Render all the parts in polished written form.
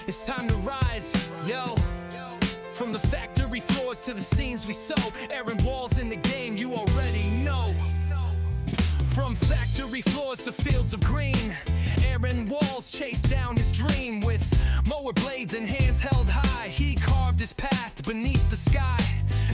It's time to rise, yo. From the factory floors to the scenes we sow, Aaron Wall's in the game, you already know. From factory floors to fields of green, Aaron Walls chased down his dream. With mower blades and hands held high, he carved his path beneath the sky.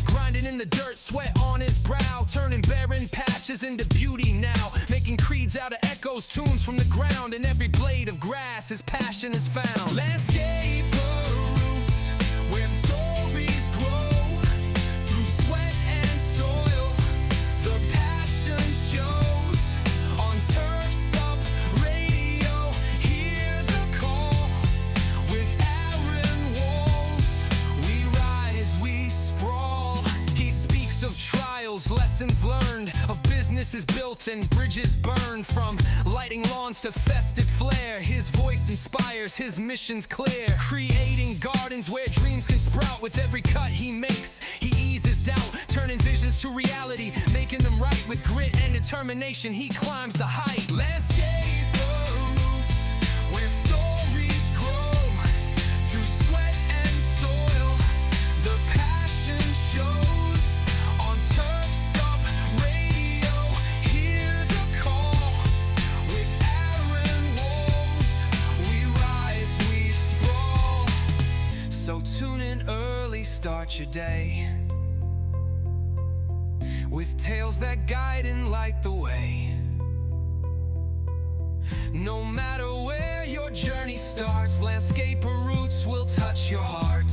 Grinding in the dirt, sweat on his brow, turning barren patches into beauty now. Making creeds out of echoes, tunes from the ground. In every blade of grass, his passion is found. Landscaper roots, where stories grow. Through sweat and soil, the passion shows. On Turf's Up Radio, hear the call. With Aaron Walls, we rise, we sprawl. He speaks of trials, lessons learned, of businesses built and bridges burned. From lighting lawns to festive flair, his voice inspires, his mission's clear. Creating gardens where dreams can sprout. With every cut he makes, he eases doubt, turning visions to reality, making them right. With grit and determination, he climbs the height. Landscaper roots, where stories grow. Through sweat and soil, the passion shows. On Turf's Up Radio, hear the call. With Aaron Walls, we rise, we sprawl. So tune in early, start your day with tales that guide and light the way. No matter where your journey starts, Landscaper Roots will touch your heart.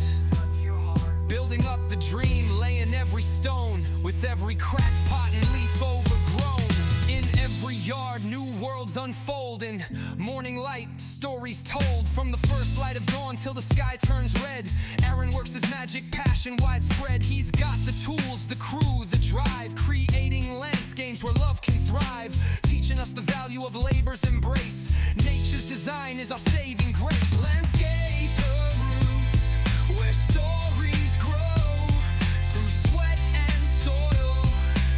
Building up the dream, laying every stone. With every cracked pot and leaf overgrown. In every yard, new worlds unfolding. Morning light, stories told. From the first light of dawn till the sky turns red, Aaron works his magic, passion widespread. He's got the tools, the crew, the drive, creating landscapes where love can thrive. Teaching us the value of labor's embrace. Nature's design is our saving grace. Landscaper roots, where stories grow. Through sweat and soil,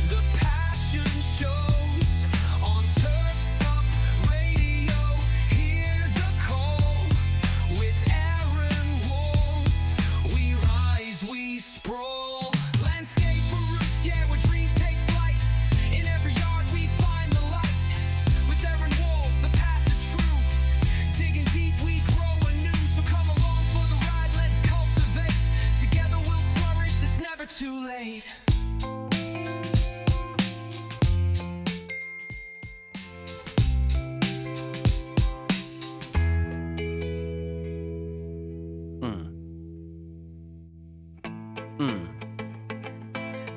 the passion shows. On Turf's Up Radio, hear the call. With Aaron Walls, we rise, we sprawl. Landscaper roots, yeah, where dreams take flight. In every yard we find the light. With Aaron Walls, the path is true. Digging deep, we grow anew. So come along for the ride, let's cultivate. Together we'll flourish, it's never too late.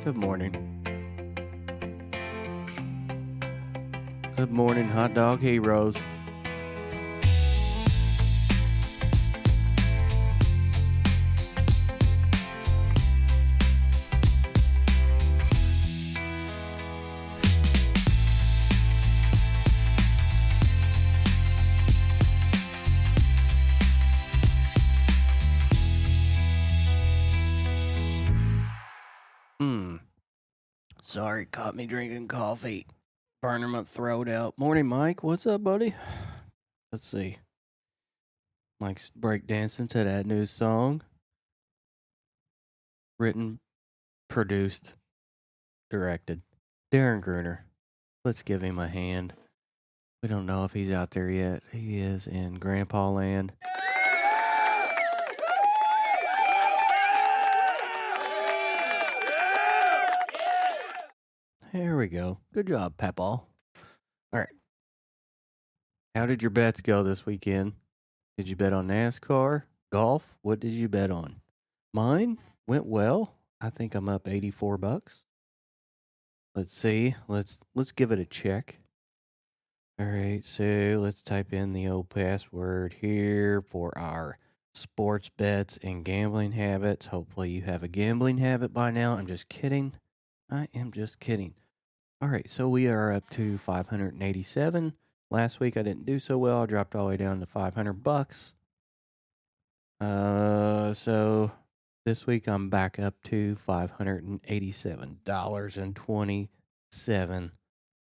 Good morning. Good morning, hot dog heroes. Sorry, caught me drinking coffee. Burning my throat out. Morning, Mike. What's up, buddy? Let's see. Mike's breakdancing to that new song. Written, produced, directed. Darren Gruner. Let's give him a hand. We don't know if he's out there yet. He is in Grandpa Land. There we go. Good job, Papaw. All right. How did your bets go this weekend? Did you bet on NASCAR? Golf? What did you bet on? Mine went well. I think I'm up $84. Let's see. Let's give it a check. All right, so let's type in the old password here for our sports bets and gambling habits. Hopefully you have a gambling habit by now. I'm just kidding. I am just kidding. All right, so we are up to 587. Last week I didn't do so well. I dropped all the way down to $500. So this week I'm back up to $587.27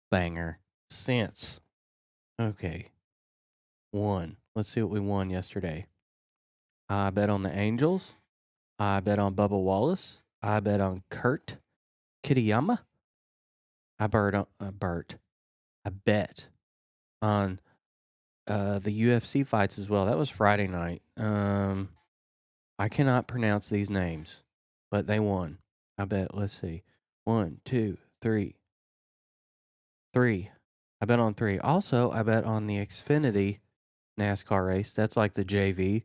banger cents. Okay. Let's see what we won yesterday. I bet on the Angels. I bet on Bubba Wallace. I bet on Kurt Kitayama. I bet on I bet on the UFC fights as well. That was Friday night. I cannot pronounce these names, but they won. I bet. Let's see. 1, 2, 3. 3. I bet on 3. Also, I bet on the Xfinity NASCAR race. That's like the JV.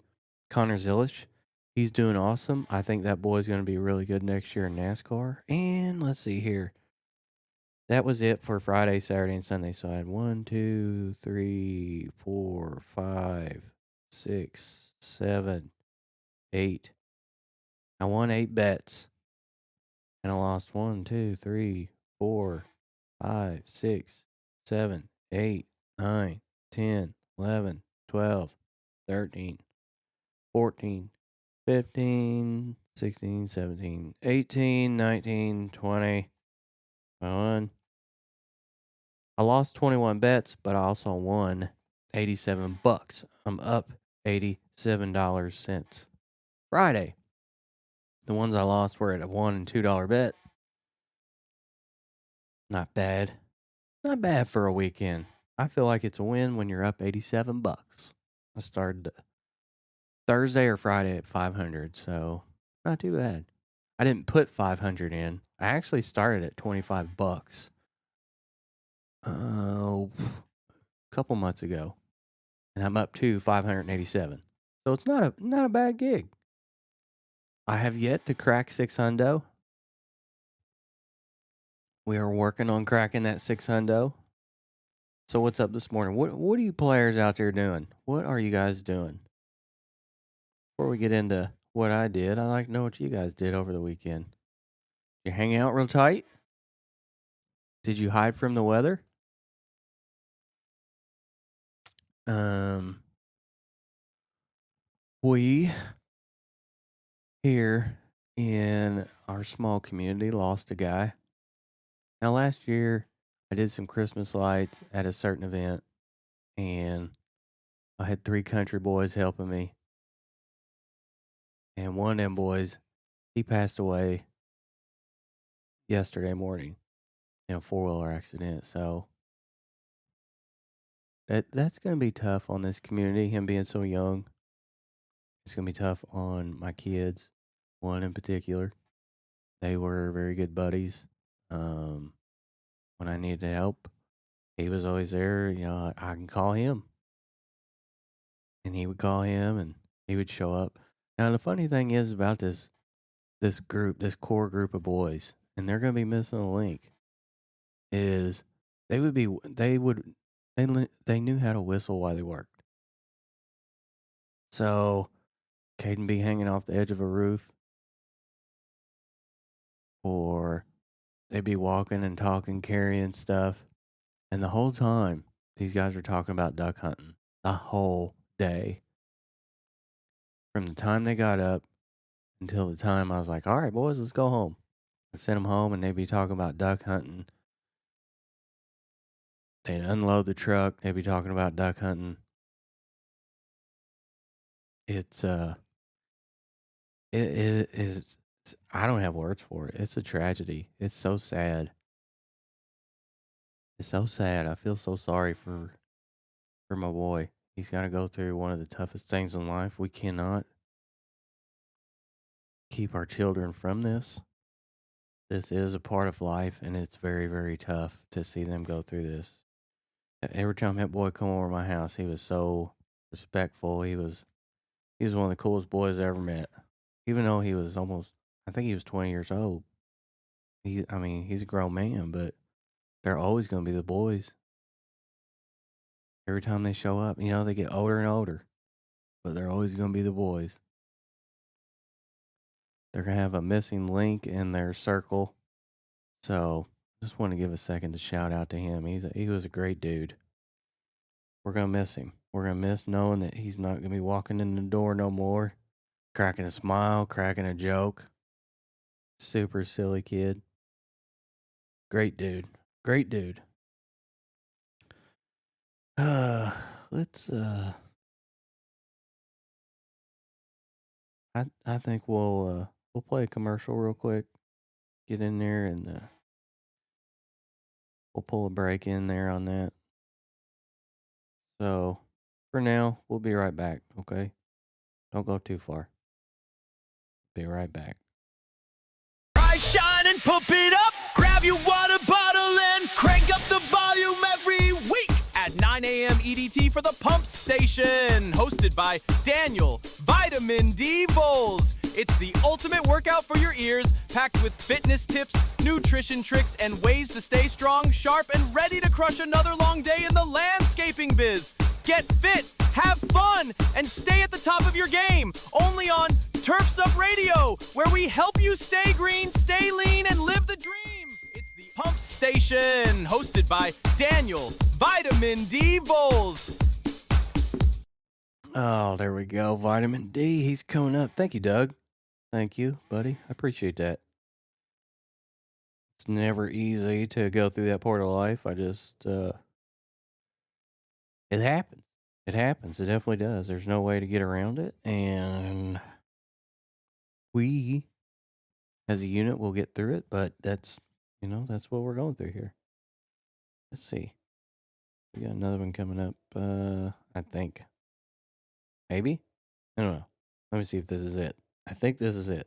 Connor Zilish. He's doing awesome. I think that boy's going to be really good next year in NASCAR. And let's see here. That was it for Friday, Saturday, and Sunday. So I had 1, 2, 3, 4, 5, 6, 7, 8. I won 8 bets. And I lost 1, 2, 3, 4, 5, 6, 7, 8, 9, 10, 11, 12, 13, 14, 15, 16, 17, 18, 19, 20, 21. I lost 21 bets, but I also won $87. I'm up $87 since Friday. The ones I lost were at a $1 and $2 bet. Not bad. Not bad for a weekend. I feel like it's a win when you're up $87. I started Thursday or Friday at 500, so not too bad. I didn't put 500 in. I actually started at $25 a couple months ago, and I'm up to 587. So it's not a bad gig. I have yet to crack 600. We are working on cracking that 600. So what's up this morning? What are you players out there doing? What are you guys doing? Before we get into what I did, I'd like to know what you guys did over the weekend. You hang out real tight? Did you hide from the weather? We here in our small community lost a guy. Now last year I did some Christmas lights at a certain event, and I had 3 country boys helping me. And one of them boys, he passed away yesterday morning in a 4-wheeler accident. So that's going to be tough on this community, him being so young. It's going to be tough on my kids, one in particular. They were very good buddies. When I needed help, he was always there. You know, I can call him. And he would call him and he would show up. Now, the funny thing is about this core group of boys, and they're going to be missing a link, is they knew how to whistle while they worked. So Caden be hanging off the edge of a roof, or they'd be walking and talking, carrying stuff. And the whole time, these guys were talking about duck hunting the whole day. From the time they got up until the time I was like, all right, boys, let's go home. I sent them home, and they'd be talking about duck hunting. They'd unload the truck. They'd be talking about duck hunting. It's it is. I don't have words for it. It's a tragedy. It's so sad. It's so sad. I feel so sorry for my boy. He's got to go through one of the toughest things in life. We cannot keep our children from this. This is a part of life, and it's very, very tough to see them go through this. Every time that boy come over my house, he was so respectful. He was one of the coolest boys I ever met. Even though he was I think he was 20 years old. He's a grown man, but they're always going to be the boys. Every time they show up, they get older and older, but they're always going to be the boys. They're going to have a missing link in their circle. So just want to give a second to shout out to him. He was a great dude. We're going to miss him. We're going to miss knowing that he's not going to be walking in the door no more, cracking a smile, cracking a joke. Super silly kid. Great dude. Great dude. Let's I think we'll play a commercial real quick. Get in there and we'll pull a break in there on that. So for now, we'll be right back. Okay, don't go too far. Be right back. Rise, shine, and pump it up. Grab your water bottle and crank up the volume every week at 9 a.m. EDT for the Pump Station, hosted by Daniel Vitamin D Bowles. It's the ultimate workout for your ears, packed with fitness tips, nutrition tricks, and ways to stay strong, sharp, and ready to crush another long day in the landscaping biz. Get fit, have fun, and stay at the top of your game. Only on Turfs Up Radio, where we help you stay green, stay lean, and live the dream. It's the Pump Station, hosted by Daniel Vitamin D Bowles. Oh, there we go. Vitamin D. He's coming up. Thank you, Doug. Thank you, buddy. I appreciate that. It's never easy to go through that part of life. I just, it happens. It happens. It definitely does. There's no way to get around it. And we, as a unit, will get through it. But that's what we're going through here. Let's see. We got another one coming up, I think. Maybe? I don't know. Let me see if this is it. I think this is it.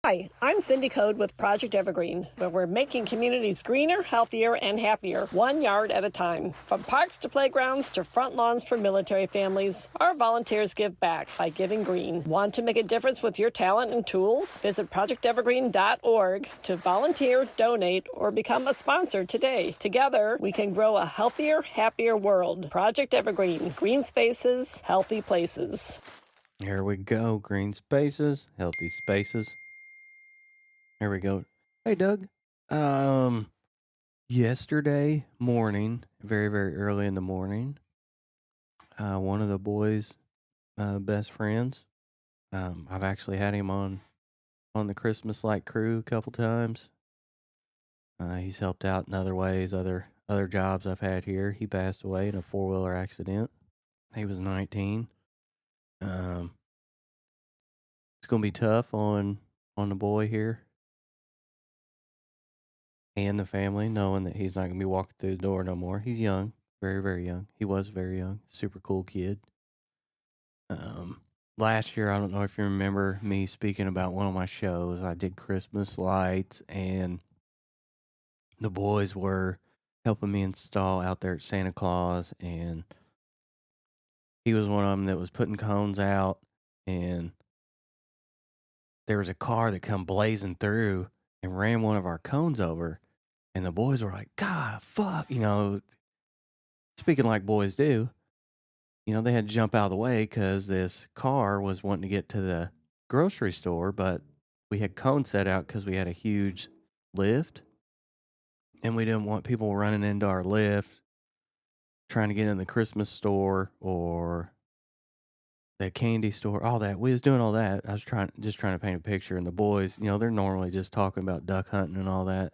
Hi, I'm Cindy Code with Project Evergreen, where we're making communities greener, healthier, and happier, 1 yard at a time. From parks to playgrounds to front lawns for military families, our volunteers give back by giving green. Want to make a difference with your talent and tools? Visit projectevergreen.org to volunteer, donate, or become a sponsor today. Together, we can grow a healthier, happier world. Project Evergreen, green spaces, healthy places. Here we go. Green spaces, healthy spaces. There we go. Hey, Doug. Yesterday morning, very, very early in the morning, one of the boys' best friends, I've actually had him on the Christmas Light crew a couple times. He's helped out in other ways, other jobs I've had here. He passed away in a 4-wheeler accident. He was 19. It's going to be tough on the boy here and the family, knowing that he's not going to be walking through the door no more. He's young, very, very young. He was very young, super cool kid. Last year, I don't know if you remember me speaking about one of my shows. I did Christmas lights, and the boys were helping me install out there at Santa Claus, and he was one of them that was putting cones out, and there was a car that come blazing through and ran one of our cones over. And the boys were like, God, fuck, speaking like boys do, they had to jump out of the way because this car was wanting to get to the grocery store, but we had cones set out because we had a huge lift, and we didn't want people running into our lift, trying to get in the Christmas store or the candy store, all that. We was doing all that. I was just trying to paint a picture, and the boys, they're normally just talking about duck hunting and all that.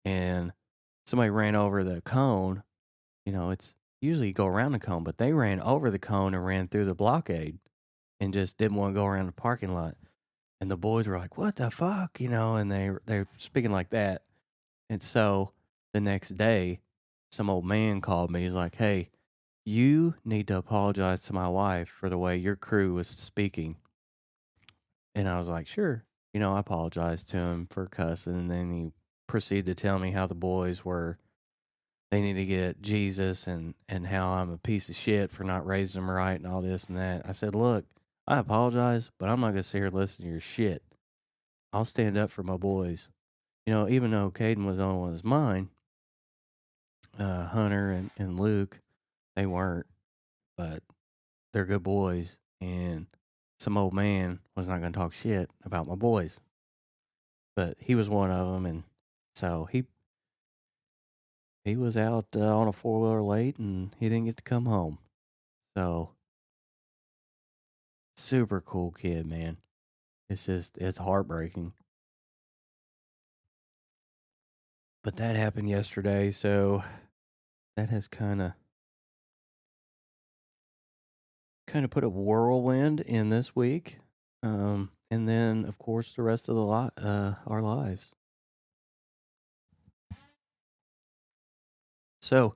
And somebody ran over the cone. It's usually you go around the cone, but they ran over the cone and ran through the blockade and just didn't want to go around the parking lot. And the boys were like, what the fuck? And they're speaking like that. And so the next day, some old man called me. He's like, hey, you need to apologize to my wife for the way your crew was speaking. And I was like, sure. I apologized to him for cussing. And then he proceeded to tell me how the boys they need to get Jesus and how I'm a piece of shit for not raising them right and all this and that. I said, look, I apologize, but I'm not going to sit here and listen to your shit. I'll stand up for my boys. Even though Caden was on his mind, Hunter and Luke, they weren't, but they're good boys. And some old man was not going to talk shit about my boys. But he was one of them, and so he was out on a 4-wheeler late, and he didn't get to come home. So, super cool kid, man. It's heartbreaking. But that happened yesterday, so that has kind of put a whirlwind in this week. And then, of course, the rest of our lives. So,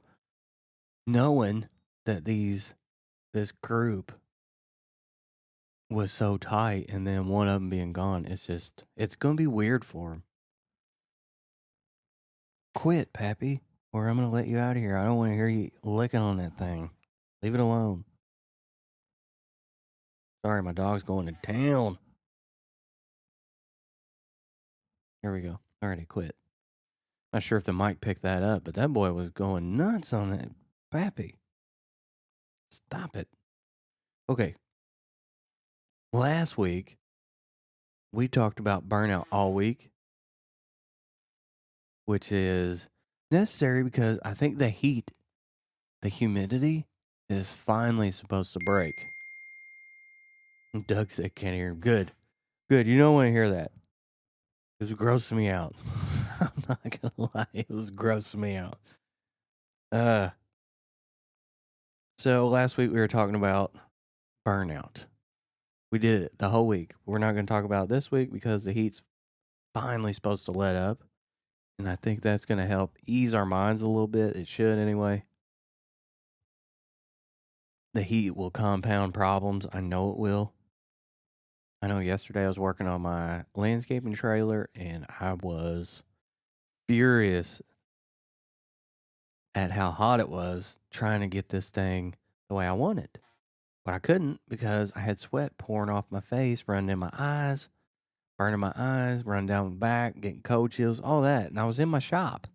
knowing that this group was so tight, and then one of them being gone, it's gonna be weird for him. Quit, Pappy, or I'm gonna let you out of here. I don't want to hear you licking on that thing. Leave it alone. Sorry, my dog's going to town. Here we go. Alright, he quit. Not sure if the mic picked that up, but that boy was going nuts on that. Pappy, stop it. Okay. Last week, we talked about burnout all week, which is necessary because I think the heat, the humidity, is finally supposed to break. Doug said, can't hear him. Good. Good. You don't want to hear that. It was grossing me out. I'm not going to lie. It was grossing me out. So last week we were talking about burnout. We did it the whole week. We're not going to talk about it this week because the heat's finally supposed to let up. And I think that's going to help ease our minds a little bit. It should anyway. The heat will compound problems. I know it will. I know yesterday I was working on my landscaping trailer and I was furious at how hot it was trying to get this thing the way I wanted. But I couldn't because I had sweat pouring off my face, running in my eyes, burning my eyes, running down my back, getting cold chills, all that. And I was in my shop,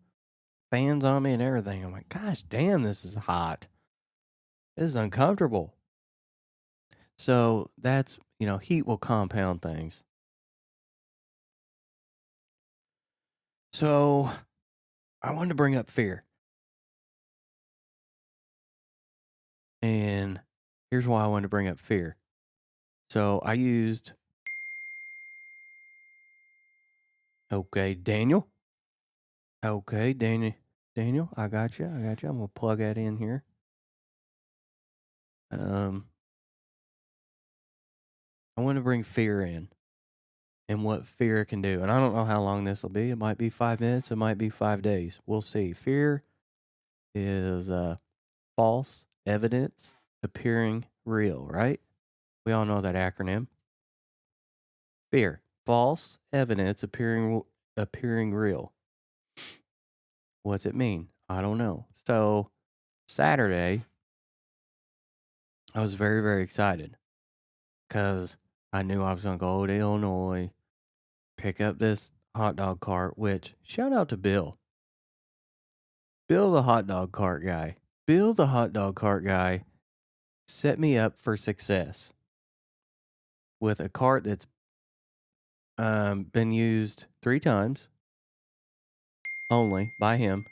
fans on me and everything. I'm like, gosh, damn, this is hot. This is uncomfortable. So that's, heat will compound things. So I wanted to bring up fear. And here's why I wanted to bring up fear. So I used... Okay, Daniel. Okay, Daniel, I got you. I'm going to plug that in here. I want to bring fear in and what fear can do. And I don't know how long this will be. It might be 5 minutes. It might be 5 days. We'll see. Fear is false evidence appearing real, right? We all know that acronym. Fear, false evidence appearing real. What's it mean? I don't know. So Saturday, I was very, very excited because I knew I was going to go to Illinois, pick up this hot dog cart, which, shout out to Bill. Bill, the hot dog cart guy. Bill, the hot dog cart guy, set me up for success with a cart that's been used 3 times only by him.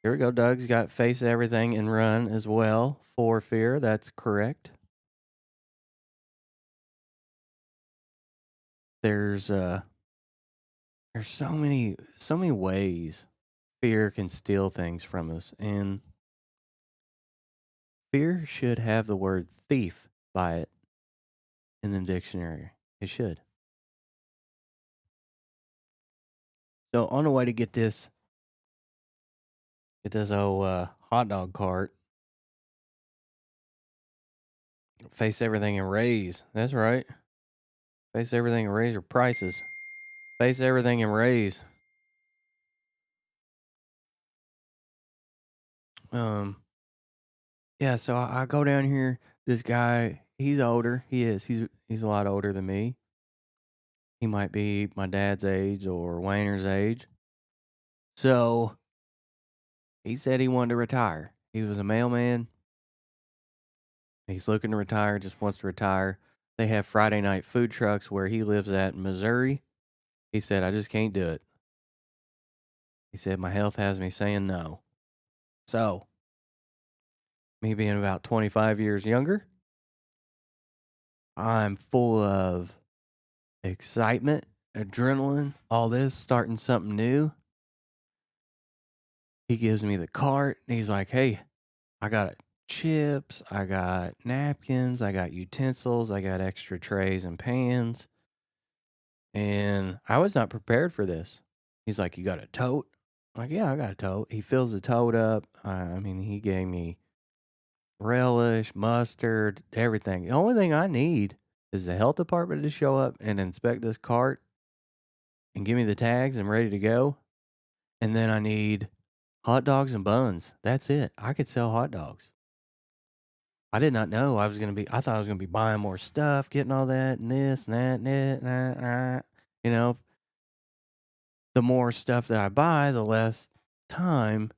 Here we go. Doug's got face everything and run as well for fear. That's correct. There's so many ways fear can steal things from us, and fear should have the word thief by it in the dictionary. It should. So on the way to get this old hot dog cart, face everything and raise. That's right. Face everything and raise your prices. Face everything and raise. Yeah, so I go down here. This guy, he's older. He is. He's a lot older than me. He might be my dad's age or Wayner's age. So he said he wanted to retire. He was a mailman. He's looking to retire, just wants to retire. They have Friday night food trucks where he lives at in Missouri. He said, I just can't do it. He said, my health has me saying no. So, me being about 25 years younger, I'm full of excitement, adrenaline, all this, starting something new. He gives me the cart, and he's like, hey, I got a chips, I got napkins, I got utensils, I got extra trays and pans. And I was not prepared for this. He's like, "You got a tote?" I'm like, "Yeah, I got a tote." He fills the tote up. I mean, he gave me relish, mustard, everything. The only thing I need is the health department to show up and inspect this cart and give me the tags and ready to go. And then I need hot dogs and buns. That's it. I could sell hot dogs. I did not know I thought I was going to be buying more stuff, getting all that and this and that and that. You know, the more stuff that I buy, the less time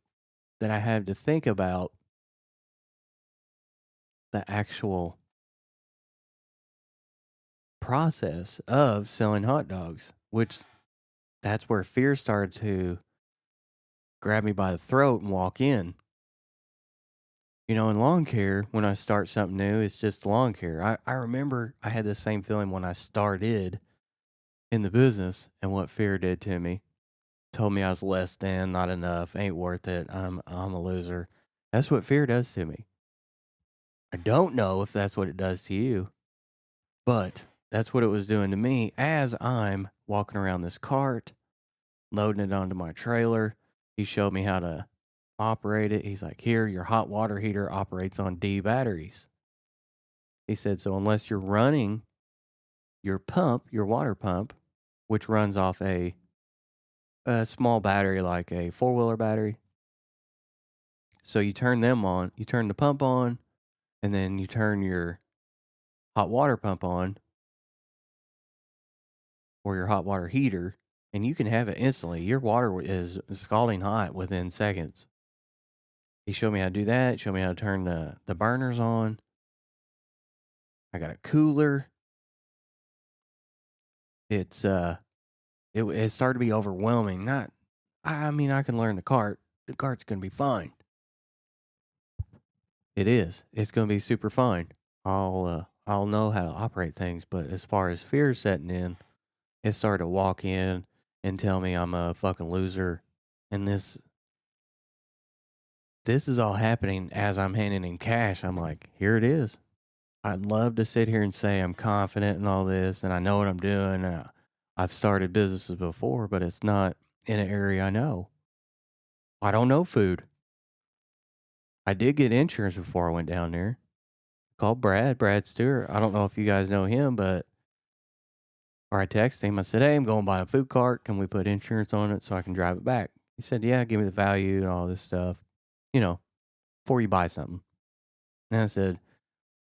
that I have to think about the actual process of selling hot dogs, which that's where fear started to grab me by the throat and walk in. You know, in lawn care, when I start something new, it's just lawn care. I remember I had the same feeling when I started in the business, and what fear did to me. Told me I was less than, not enough, ain't worth it, I'm a loser. That's what fear does to me. I don't know if that's what it does to you, but that's what it was doing to me as I'm walking around this cart, loading it onto my trailer. He showed me how to operate it. He's like, "Here, your hot water heater operates on D batteries." He said, "So unless you're running your pump, your water pump, which runs off a small battery like a four-wheeler battery. So you turn them on, you turn the pump on, and then you turn your hot water pump on or your hot water heater, and you can have it instantly. Your water is scalding hot within seconds." He showed me how to do that, showed me how to turn the burners on. I got a cooler. It started to be overwhelming. I mean, I can learn the cart. The cart's going to be fine. It is. It's going to be super fine. I'll know how to operate things, but as far as fear setting in, it started to walk in and tell me I'm a fucking loser. And this is all happening as I'm handing him cash. I'm like, here it is. I'd love to sit here and say I'm confident in all this and I know what I'm doing. And I've started businesses before, but it's not in an area I know. I don't know food. I did get insurance before I went down there. Called Brad Stewart. I don't know if you guys know him, or I texted him. I said, "Hey, I'm going to buy a food cart. Can we put insurance on it so I can drive it back?" He said, "Yeah, give me the value and all this stuff, before you buy something." And I said,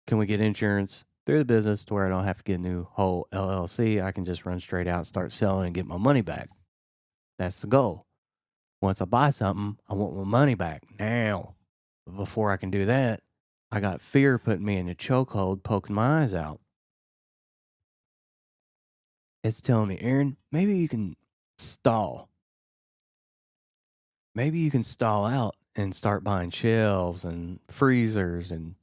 "Can we get insurance through the business to where I don't have to get a new whole LLC? I can just run straight out, start selling, and get my money back." That's the goal. Once I buy something, I want my money back now. But before I can do that, I got fear putting me in a chokehold, poking my eyes out. It's telling me, "Aaron, maybe you can stall. Maybe you can stall out and start buying shelves and freezers and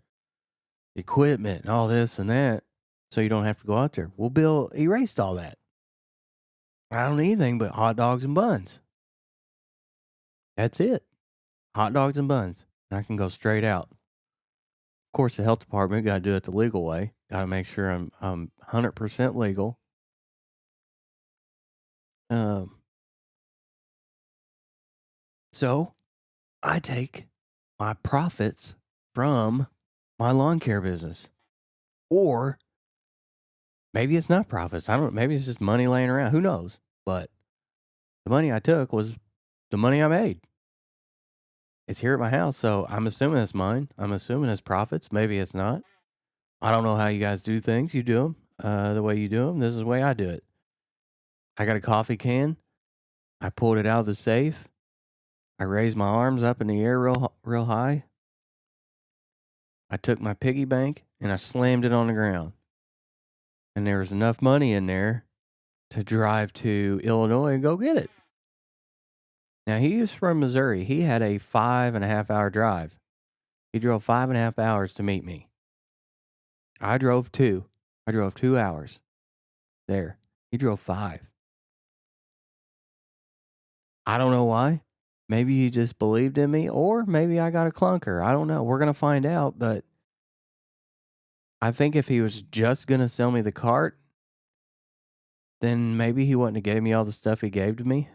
equipment and all this and that so you don't have to go out there." Well, Bill erased all that. I don't need anything but hot dogs and buns. That's it. Hot dogs and buns. And I can go straight out. Of course, the health department got to do it the legal way. Got to make sure I'm 100% legal. So I take my profits from my lawn care business. Or maybe it's not profits. Maybe it's just money laying around. Who knows? But the money I took was the money I made. It's here at my house, so I'm assuming it's mine. I'm assuming it's profits. Maybe it's not. I don't know how you guys do things. You do them the way you do them. This is the way I do it. I got a coffee can. I pulled it out of the safe. I raised my arms up in the air real high. I took my piggy bank and I slammed it on the ground. And there was enough money in there to drive to Illinois and go get it. Now, he is from Missouri. He had a 5.5 hour drive. He drove 5.5 hours to meet me. I drove 2. I drove 2 hours there. He drove 5. I don't know why. Maybe he just believed in me, or maybe I got a clunker. I don't know. We're going to find out, but I think if he was just going to sell me the cart, then maybe he wouldn't have gave me all the stuff he gave to me.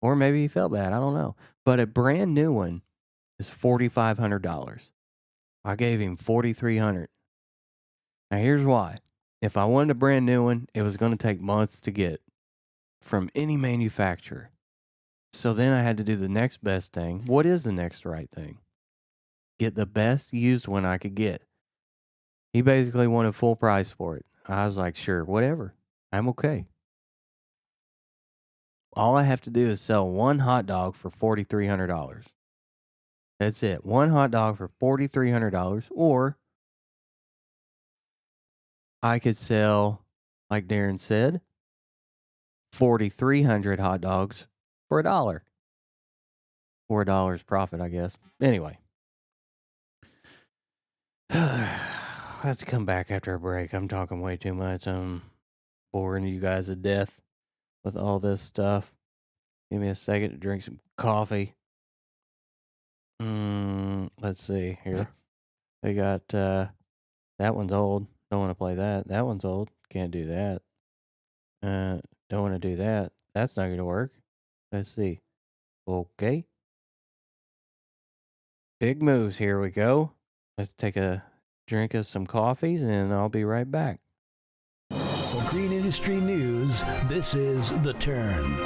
Or maybe he felt bad. I don't know. But a brand new one is $4,500. I gave him $4,300. Now here's why. If I wanted a brand new one, it was going to take months to get from any manufacturer. So then I had to do the next best thing. What is the next right thing? Get the best used one I could get. He basically wanted full price for it. I was like, sure, whatever. I'm okay. All I have to do is sell one hot dog for $4,300. That's it. One hot dog for $4,300. Or I could sell, like Darren said, 4,300 hot dogs for $1. $4 profit, I guess. Anyway. Let's come back after a break. I'm talking way too much. I'm boring you guys to death with all this stuff. Give me a second to drink some coffee. Let's see here. They got, that one's old. Don't want to play that. That one's old. Can't do that. Don't want to do that. That's not going to work. Let's see. Okay. Big moves. Here we go. Let's take a drink of some coffees and I'll be right back. For Green Industry News, this is The Turn.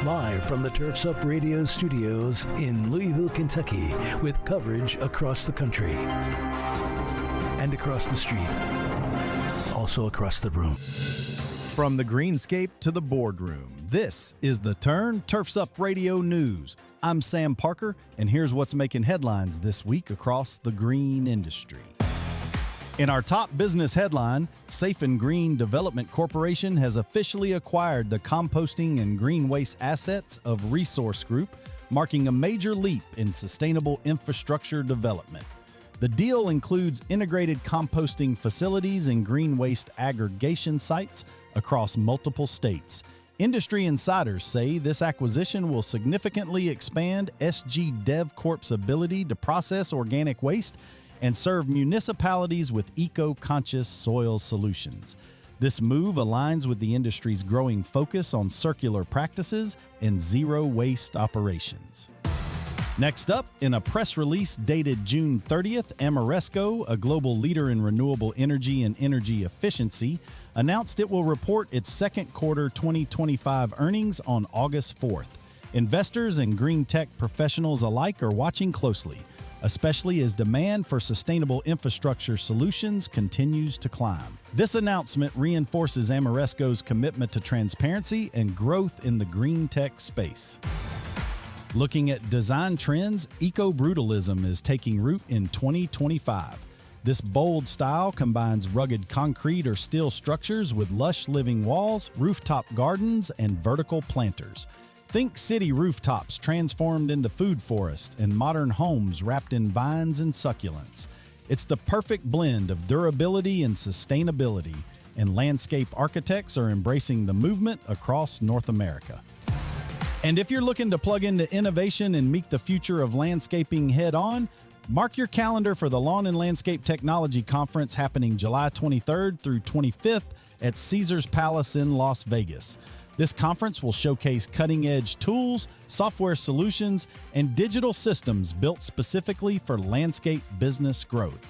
Live from the Turfs Up Radio studios in Louisville, Kentucky, with coverage across the country and across the street, also across the room. From the greenscape to the boardroom, this is The Turn Turfs Up Radio News. I'm Sam Parker, and here's what's making headlines this week across the green industry. In our top business headline, Safe and Green Development Corporation has officially acquired the composting and green waste assets of Resource Group, marking a major leap in sustainable infrastructure development. The deal includes integrated composting facilities and green waste aggregation sites across multiple states. Industry insiders say this acquisition will significantly expand SG DevCorp's ability to process organic waste and serve municipalities with eco-conscious soil solutions. This move aligns with the industry's growing focus on circular practices and zero-waste operations. Next up, in a press release dated June 30th, Ameresco, a global leader in renewable energy and energy efficiency, announced it will report its second quarter 2025 earnings on August 4th. Investors and green tech professionals alike are watching closely, especially as demand for sustainable infrastructure solutions continues to climb. This announcement reinforces Ameresco's commitment to transparency and growth in the green tech space. Looking at design trends, eco-brutalism is taking root in 2025. This bold style combines rugged concrete or steel structures with lush living walls, rooftop gardens, and vertical planters. Think city rooftops transformed into food forests and modern homes wrapped in vines and succulents. It's the perfect blend of durability and sustainability, and landscape architects are embracing the movement across North America. And if you're looking to plug into innovation and meet the future of landscaping head on, mark your calendar for the Lawn and Landscape Technology Conference happening July 23rd through 25th at Caesars Palace in Las Vegas. This conference will showcase cutting-edge tools, software solutions, and digital systems built specifically for landscape business growth.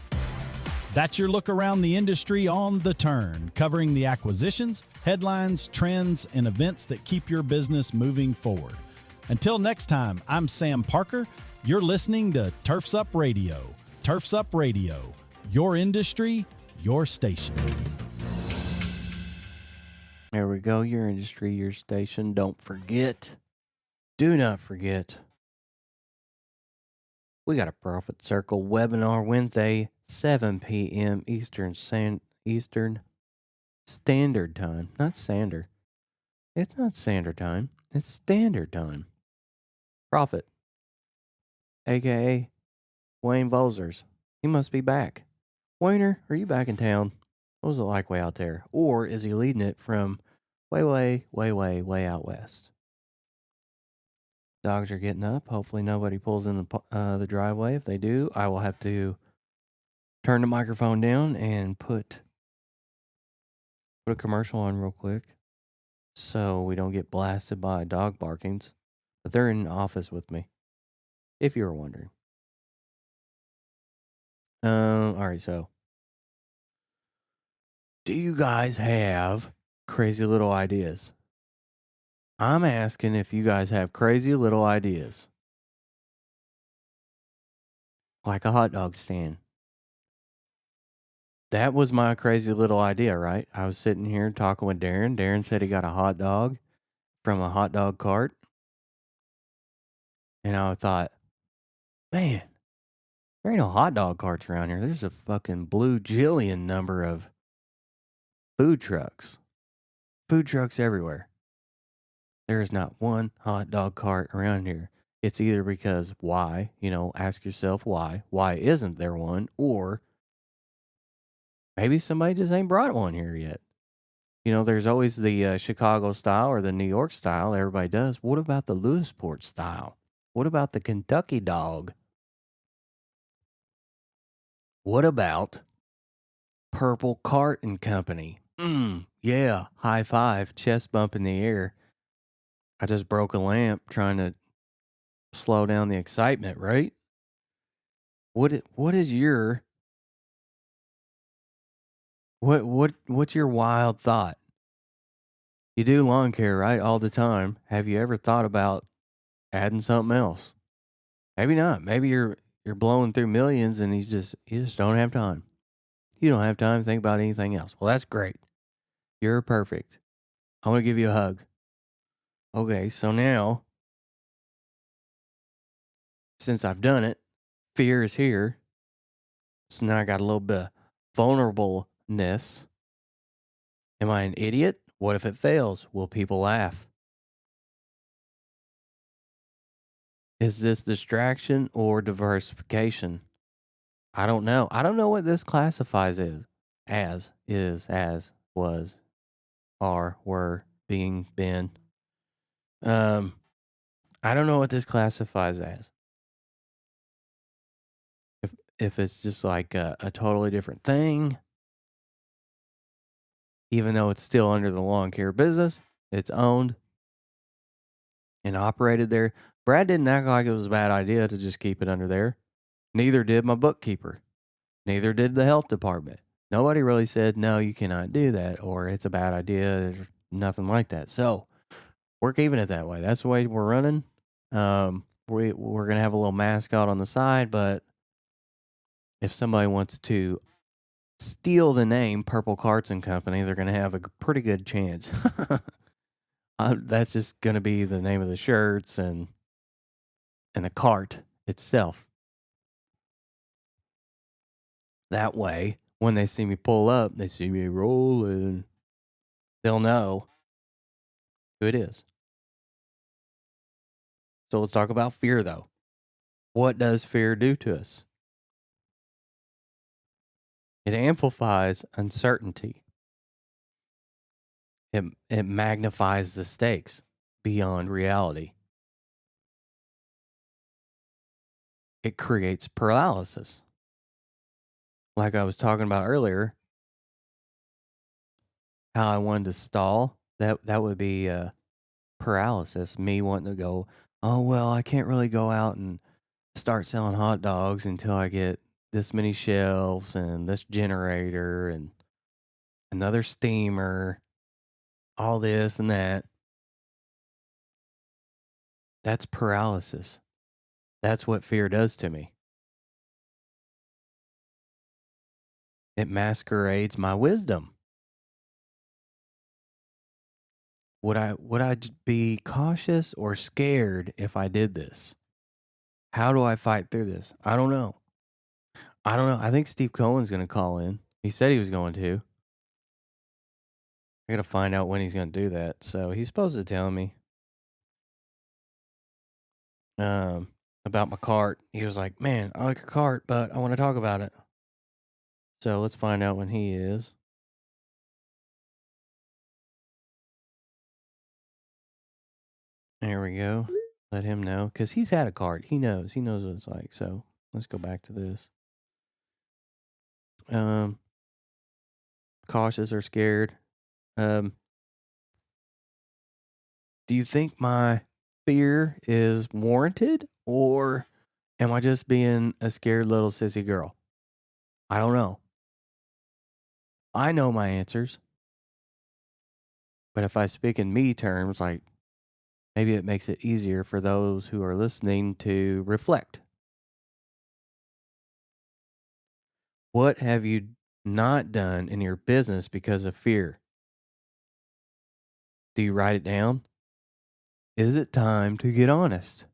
That's your look around the industry on The Turn, covering the acquisitions, headlines, trends, and events that keep your business moving forward. Until next time, I'm Sam Parker. You're listening to Turfs Up Radio. Turfs Up Radio, your industry, your station. There we go. Your industry, your station. Don't forget. Do not forget. We got a Profit Circle webinar Wednesday, 7 p.m. Eastern Standard Time. Not Sander. It's not Standard Time. It's Standard Time. Profit, a.k.a. Wayne Volzers. He must be back. Wayner, are you back in town? What was it like way out there? Or is he leading it from way out west. Dogs are getting up. Hopefully nobody pulls in the driveway. If they do, I will have to turn the microphone down and put a commercial on real quick so we don't get blasted by dog barkings. But they're in the office with me, if you were wondering. All right, so do you guys have crazy little ideas? I'm asking if you guys have crazy little ideas. Like a hot dog stand. That was my crazy little idea, right? I was sitting here talking with Darren. Darren said he got a hot dog from a hot dog cart. And I thought, man, there ain't no hot dog carts around here. There's a fucking blue jillion number of food trucks. Food trucks everywhere. There is not one hot dog cart around here. It's either because why, ask yourself why. Why isn't there one? Or maybe somebody just ain't brought one here yet. There's always the Chicago style or the New York style. Everybody does. What about the Lewisport style? What about the Kentucky dog? What about Purple Cart and Company? Yeah, high five, chest bump in the air. I just broke a lamp trying to slow down the excitement, right? What's your wild thought? You do lawn care, right? All the time. Have you ever thought about adding something else? Maybe not. Maybe you're blowing through millions and you just don't have time. You don't have time to think about anything else. Well, that's great. You're perfect. I want to give you a hug. Okay, so now, since I've done it, fear is here. So now I got a little bit of vulnerableness. Am I an idiot? What if it fails? Will people laugh? Is this distraction or diversification? I don't know. I don't know what this classifies as, was, are, were, being, been. I don't know what this classifies as. If it's just like a totally different thing, even though it's still under the lawn care business, it's owned and operated there. Brad didn't act like it was a bad idea to just keep it under there. Neither did my bookkeeper. Neither did the health department. Nobody really said, no, you cannot do that, or it's a bad idea. There's nothing like that. So we're keeping it that way. That's the way we're running. We're going to have a little mascot on the side, but if somebody wants to steal the name Purple Carts and Company, they're going to have a pretty good chance. That's just going to be the name of the shirts and the cart itself. That way, when they see me pull up, they see me rolling, they'll know who it is. So let's talk about fear, though. What does fear do to us? It amplifies uncertainty. It magnifies the stakes beyond reality. It creates paralysis. Like I was talking about earlier, how I wanted to stall, that would be paralysis. Me wanting to go, oh, well, I can't really go out and start selling hot dogs until I get this many shelves and this generator and another steamer, all this and that. That's paralysis. That's what fear does to me. It masquerades my wisdom. Would I be cautious or scared if I did this? How do I fight through this? I don't know. I think Steve Cohen's going to call in. He said he was going to. I got to find out when he's going to do that. So he's supposed to tell me about my cart. He was like, man, I like your cart, but I want to talk about it. So let's find out when he is. There we go. Let him know because he's had a cart. He knows. He knows what it's like. So let's go back to this. Cautious or scared. Do you think my fear is warranted, or am I just being a scared little sissy girl? I don't know. I know my answers. But if I speak in me terms, like maybe it makes it easier for those who are listening to reflect. What have you not done in your business because of fear? Do you write it down? Is it time to get honest?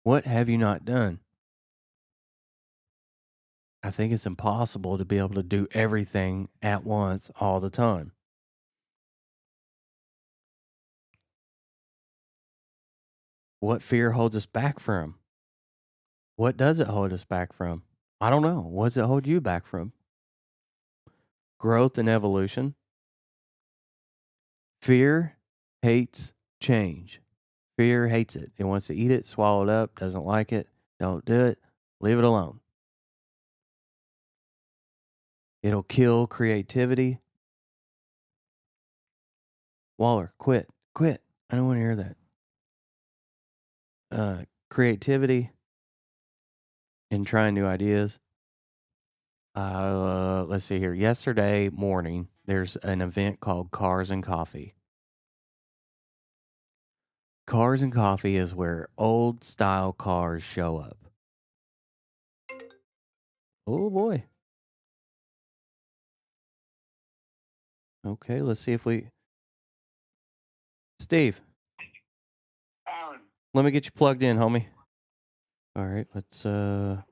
What have you not done? I think it's impossible to be able to do everything at once all the time. What fear holds us back from? What does it hold us back from? I don't know. What does it hold you back from? Growth and evolution. Fear hates change. Fear hates it. It wants to eat it, swallow it up, doesn't like it. Don't do it. Leave it alone. It'll kill creativity. Waller, quit. Quit. I don't want to hear that. Creativity and trying new ideas. Let's see here. Yesterday morning, there's an event called Cars and Coffee. Cars and Coffee is where old style cars show up. Oh boy. Okay, let's see if we... Steve. Aaron. Let me get you plugged in, homie. All right, let's... No,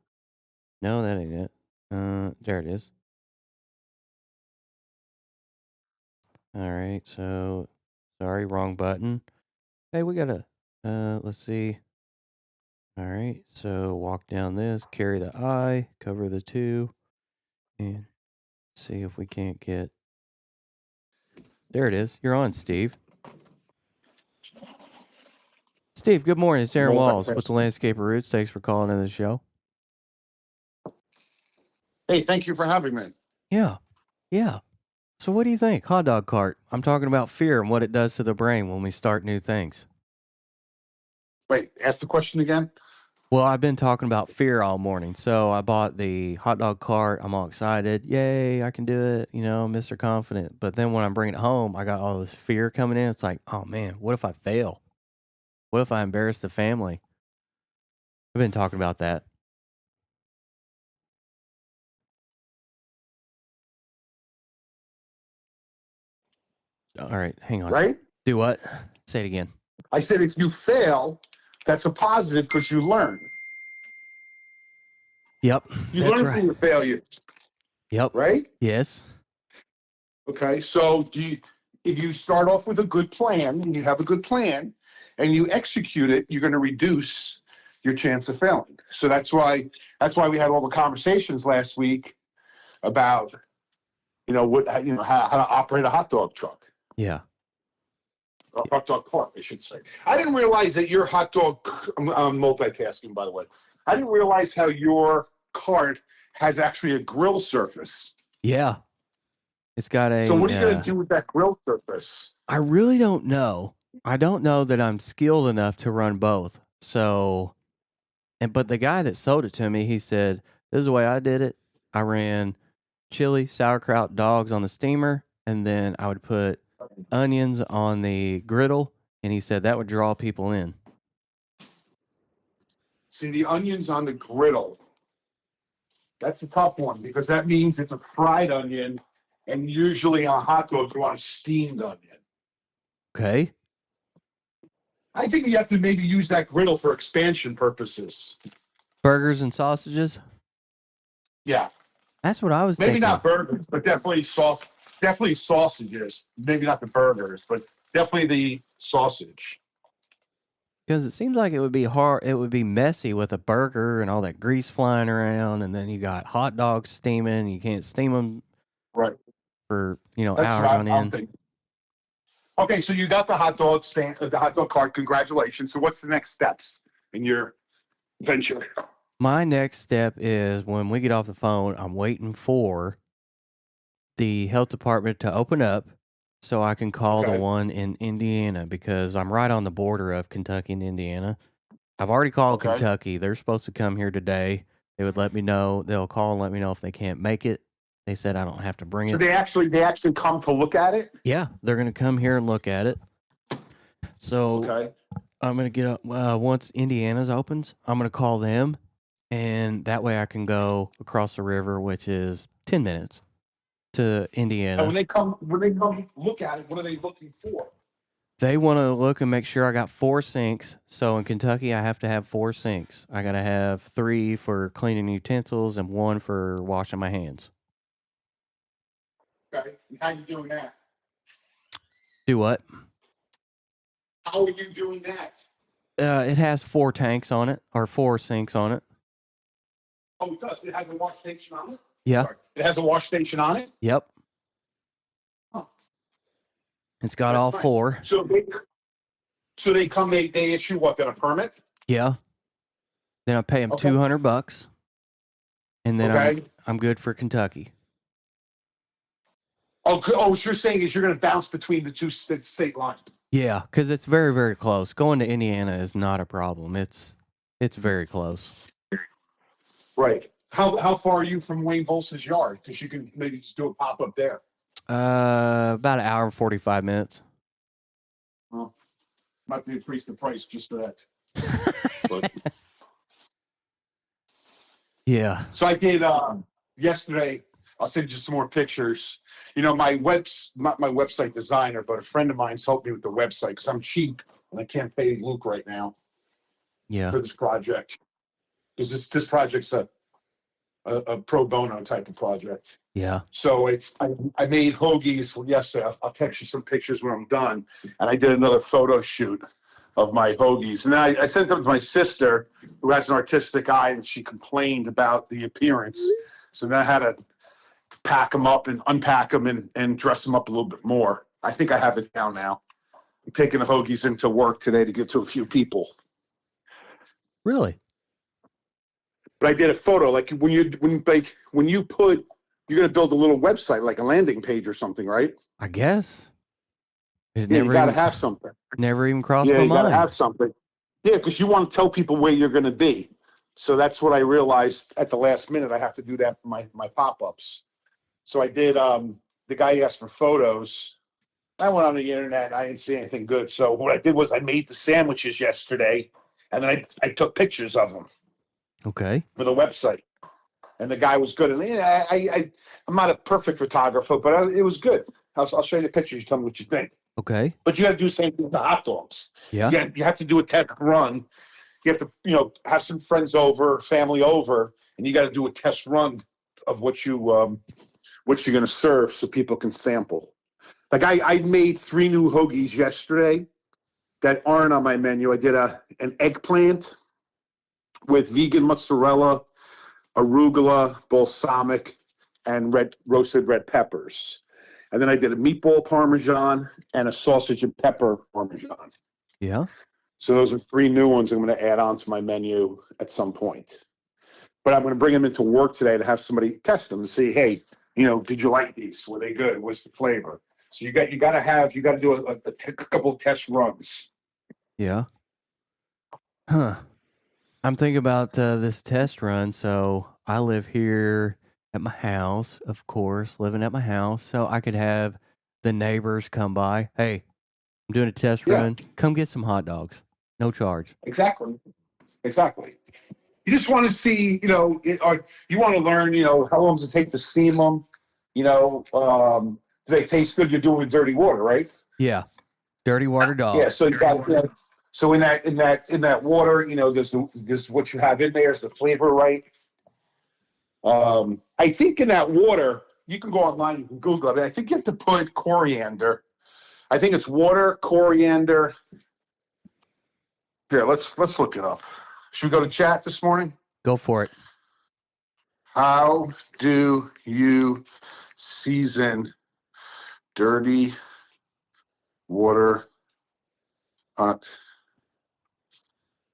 that ain't it. There it is. All right, so... Sorry, wrong button. Hey, we gotta... let's see. All right, so walk down this, carry the I, cover the 2, and see if we can't get... There it is. You're on, Steve. Steve, good morning. It's Aaron Walls with the Landscaper Roots. Thanks for calling in the show. Hey, thank you for having me. Yeah. So what do you think? Hot dog cart. I'm talking about fear and what it does to the brain when we start new things. Wait, ask the question again. Well, I've been talking about fear all morning. So I bought the hot dog cart. I'm all excited. Yay, I can do it. You know, Mr. Confident. But then when I'm bringing it home, I got all this fear coming in. It's like, oh man, what if I fail? What if I embarrass the family? I've been talking about that. All right, hang on. Right? Do what? Say it again. I said if you fail, that's a positive because you learn. Yep, You that's learn right. from your failure. Yep. Right? Yes. Okay, so if you start off with a good plan and you have a good plan and you execute it, you're going to reduce your chance of failing. So that's why we had all the conversations last week about how to operate a hot dog truck. Yeah. A hot dog cart, I should say. I didn't realize that your hot dog, I'm multitasking, by the way. I didn't realize how your cart has actually a grill surface. Yeah. It's got a... So what are you going to do with that grill surface? I really don't know. I don't know that I'm skilled enough to run both. So, but the guy that sold it to me, he said, this is the way I did it. I ran chili, sauerkraut, dogs on the steamer, and then I would put onions on the griddle, and he said that would draw people in. See, the onions on the griddle, that's a tough one because that means it's a fried onion, and usually on hot dogs you want a steamed onion. Okay. I think you have to maybe use that griddle for expansion purposes. Burgers and sausages? Yeah. That's what I was Maybe thinking. not burgers, but definitely sausages. Maybe not the burgers, but definitely the sausage. Because it seems like it would be hard. It would be messy with a burger and all that grease flying around, and then you got hot dogs steaming. You can't steam them right for That's hours on I'm end. thinking. Okay, so you got the hot dog stand, the hot dog cart. Congratulations. So what's the next steps in your venture? My next step is when we get off the phone, I'm waiting for the health department to open up so I can call the Okay. one in Indiana because I'm right on the border of Kentucky and Indiana. I've already called Okay. Kentucky. They're supposed to come here today. They would let me know. They'll call and let me know if they can't make it. They said I don't have to bring So it. they actually come to look at it? Yeah, they're going to come here and look at it. So Okay. I'm going to get up once Indiana's opens, I'm going to call them, and that way I can go across the river, which is 10 minutes to And Indiana. when they come look at it, what are they looking for? They want to look and make sure I got 4 sinks. So in Kentucky, I have to have 4 sinks. I got to have 3 for cleaning utensils and 1 for washing my hands. Okay. And how are you doing that? Do what? How are you doing that? It has 4 tanks on it, or 4 sinks on it. Oh, it does. It has a wash station on it? Yeah. Sorry. It has a wash station on it? Yep. Huh. It's got That's all nice. 4. So they come, they issue what, then a permit? Yeah. Then I pay them Okay. $200, and then Okay. I'm good for Kentucky. Oh, what you're saying is you're going to bounce between the two state lines. Yeah, because it's very, very close. Going to Indiana is not a problem. It's very close. Right. How far are you from Wayne Vols's yard? Because you can maybe just do a pop up there. About an hour and 45 minutes. Well, might have to increase the price just for that. But, Yeah. so I did yesterday. I'll send you some more pictures. You know, not my website designer, but a friend of mine's helped me with the website because I'm cheap and I can't pay Luke right now Yeah. for this project. Because this project's a pro bono type of project. Yeah. So I made hoagies yesterday. I'll text you some pictures when I'm done. And I did another photo shoot of my hoagies. And then I sent them to my sister, who has an artistic eye, and she complained about the appearance. So then I had to pack them up and unpack them and dress them up a little bit more. I think I have it down now. I'm taking the hoagies into work today to give to a few people. Really? But I did a photo, like when you put, you're going to build a little website, like a landing page or something, right? I guess. It Yeah, never you got to even, have something. never even crossed Yeah, my you got to mind. have something. Yeah, because you want to tell people where you're going to be. So that's what I realized at the last minute. I have to do that for my pop-ups. So I did, the guy asked for photos. I went on the internet and I didn't see anything good. So what I did was I made the sandwiches yesterday, and then I took pictures of them Okay. for the website. And the guy was good. And yeah, I'm not a perfect photographer, but it was good. I'll show you the pictures. You tell me what you think. Okay. But you got to do the same thing with the hot dogs. Yeah. You have to do a test run. You have to, have some friends over, family over, and you got to do a test run of what you're going to serve so people can sample. Like I made 3 new hoagies yesterday that aren't on my menu. I did an eggplant with vegan mozzarella, arugula, balsamic, and roasted red peppers. And then I did a meatball parmesan and a sausage and pepper parmesan. Yeah. So those are 3 new ones I'm going to add on to my menu at some point. But I'm going to bring them into work today to have somebody test them and see, hey, did you like these? Were they good? What's the flavor? So you got to do a couple of test runs. Yeah. Huh. I'm thinking about this test run. So I live here at my house, of course, living at my house. So I could have the neighbors come by. Hey, I'm doing a test run. Come get some hot dogs. No charge. Exactly. You just want to see, or you want to learn, how long does it take to steam them? Do they taste good? You're doing dirty water, right? Yeah. Dirty water dog. Yeah. So you got, so in that water, there's what you have in there is the flavor, right? I think in that water, you can go online, you can Google it. I think you have to put coriander. I think it's water, coriander. Here, let's look it up. Should we go to chat this morning? Go for it. How do you season dirty water, hot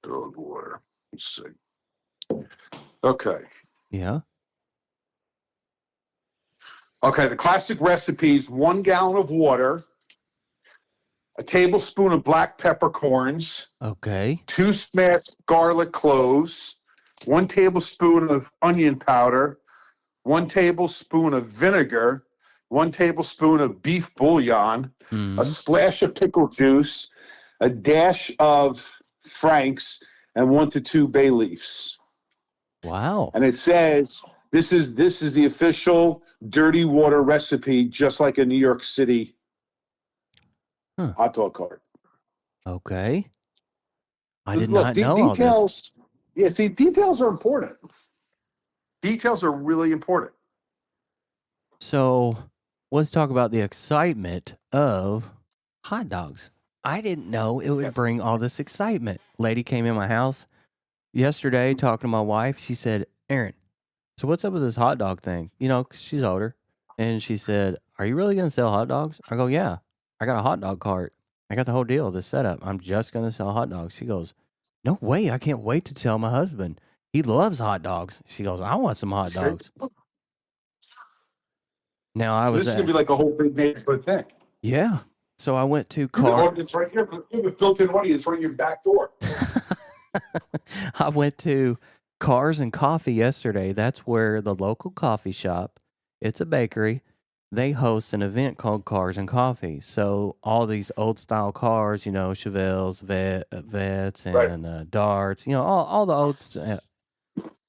dog water. Let's see. Okay. Yeah. Okay, the classic recipes: 1 gallon of water, a tablespoon of black peppercorns, Okay. 2 smashed garlic cloves, 1 tablespoon of onion powder, 1 tablespoon of vinegar, 1 tablespoon of beef bouillon, Mm. a splash of pickle juice, a dash of Frank's, and 1 to 2 bay leaves. Wow. And it says this is the official dirty water recipe, just like a New York City Huh. hot dog cart. Okay. I did Look, not know all this. details. Yeah, see, details are important. Details are really important. So let's talk about the excitement of hot dogs. I didn't know it would Yes. bring all this excitement. Lady came in my house yesterday talking to my wife. She said, Aaron, so what's up with this hot dog thing? 'Cause she's older. And she said, are you really going to sell hot dogs? I go, yeah. I got a hot dog cart. I got the whole deal, the setup. I'm just going to sell hot dogs. She goes, no way. I can't wait to tell my husband. He loves hot dogs. She goes, I want some hot dogs. Now I was This is gonna be like a whole big neighborhood thing. yeah. So I went to The car. audience right here, you have a built-in audience right in your back door. I went to Cars and Coffee yesterday. That's where the local coffee shop, it's a bakery, they host an event called Cars and Coffee. So all these old style cars, Chevelles, Vets, and Darts, all the old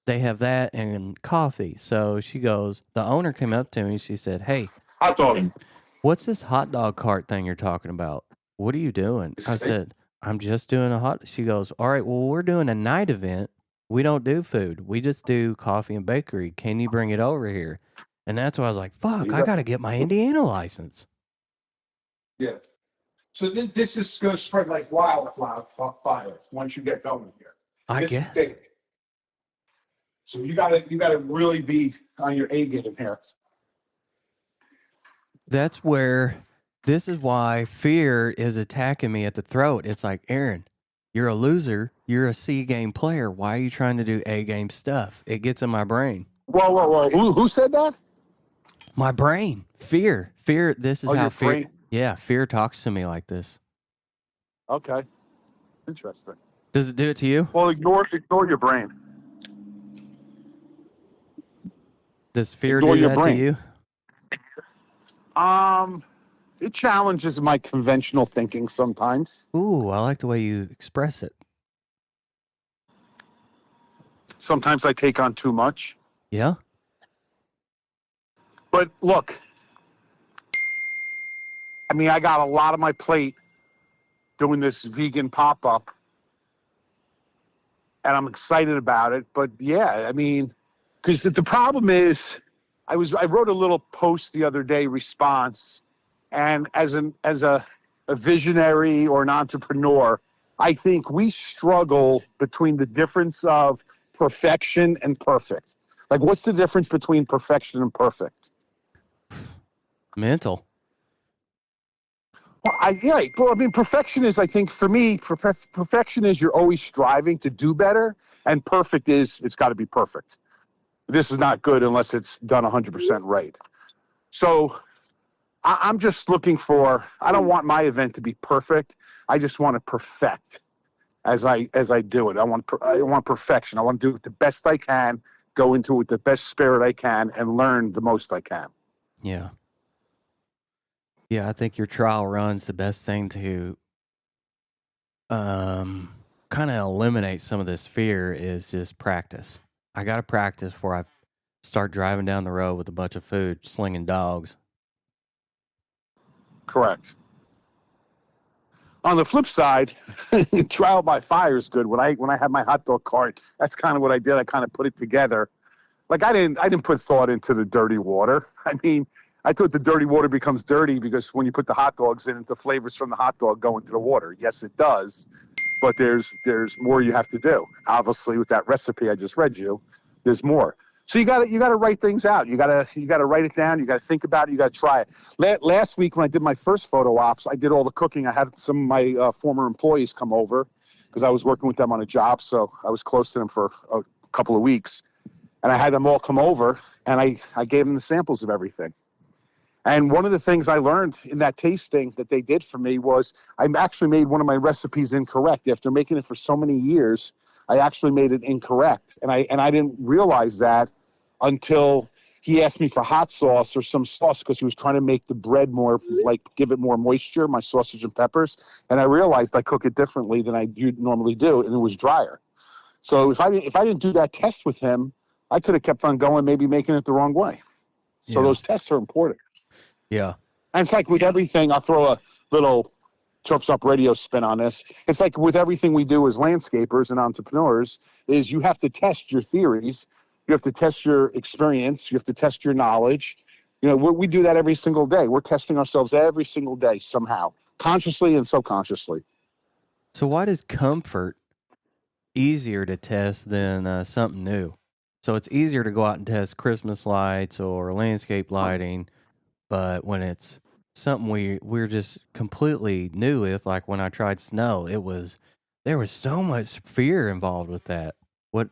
they have that and coffee. So she goes, the owner came up to me. She said, hey, Hot dog. what's this hot dog cart thing you're talking about? What are you doing? I said, I'm just doing a hot. She goes, all right, well, we're doing a night event. We don't do food. We just do coffee and bakery. Can you bring it over here? And that's why I was like, fuck, I got to get my Indiana license. Yeah. So this is going to spread like wildfire once you get going here. I This is guess. big. So you gotta really be on your A game here. That's where, this is why fear is attacking me at the throat. It's like, Aaron, you're a loser. You're a C game player. Why are you trying to do A game stuff? It gets in my brain. Whoa. Who said that? My brain. Fear. This is Oh, how your fear. brain. Yeah, fear talks to me like this. Okay. Interesting. Does it do it to you? Well, ignore your brain. Does fear Ignore do your that to brain. you? It challenges my conventional thinking sometimes. Ooh, I like the way you express it. Sometimes I take on too much. Yeah? But look, I mean, I got a lot on my plate doing this vegan pop-up, and I'm excited about it. But yeah, I mean, because the problem is, I wrote a little post the other day, response, and as a visionary or an entrepreneur, I think we struggle between the difference of perfection and perfect. Like, what's the difference between perfection and perfect? Mental. Well, I mean, perfection is, I think, for me, perfection is you're always striving to do better, and perfect is it's got to be perfect. This is not good unless it's done 100% right. So I'm just looking for, I don't want my event to be perfect. I just want to perfect as I do it. I want perfection. I want to do it the best I can, go into it with the best spirit I can, and learn the most I can. Yeah. Yeah, I think your trial run's the best thing to kind of eliminate some of this fear is just practice. I got to practice before I start driving down the road with a bunch of food, slinging dogs. Correct. On the flip side, trial by fire is good. When I had my hot dog cart, that's kind of what I did. I kind of put it together. Like I didn't put thought into the dirty water. I mean, I thought the dirty water becomes dirty because when you put the hot dogs in, the flavors from the hot dog go into the water. Yes, it does, but there's more you have to do. Obviously, with that recipe I just read you, there's more. So you gotta write things out. You gotta write it down. You gotta think about it. You gotta try it. Last week when I did my first photo ops, I did all the cooking. I had some of my former employees come over because I was working with them on a job, so I was close to them for a couple of weeks. And I had them all come over, and I gave them the samples of everything. And one of the things I learned in that tasting that they did for me was I actually made one of my recipes incorrect. After making it for so many years, I actually made it incorrect. And I didn't realize that until he asked me for hot sauce or some sauce because he was trying to make the bread more, like give it more moisture, my sausage and peppers. And I realized I cook it differently than I normally do, and it was drier. So if I didn't do that test with him, I could have kept on going, maybe making it the wrong way. So those tests are important. Yeah. And it's like with everything, I'll throw a little Turfs Up Radio spin on this. It's like with everything we do as landscapers and entrepreneurs is you have to test your theories. You have to test your experience. You have to test your knowledge. You know, we do that every single day. We're testing ourselves every single day somehow, consciously and subconsciously. So why does comfort easier to test than something new? So it's easier to go out and test Christmas lights or landscape lighting, but when it's something we're just completely new with, like when I tried snow, there was so much fear involved with that. What?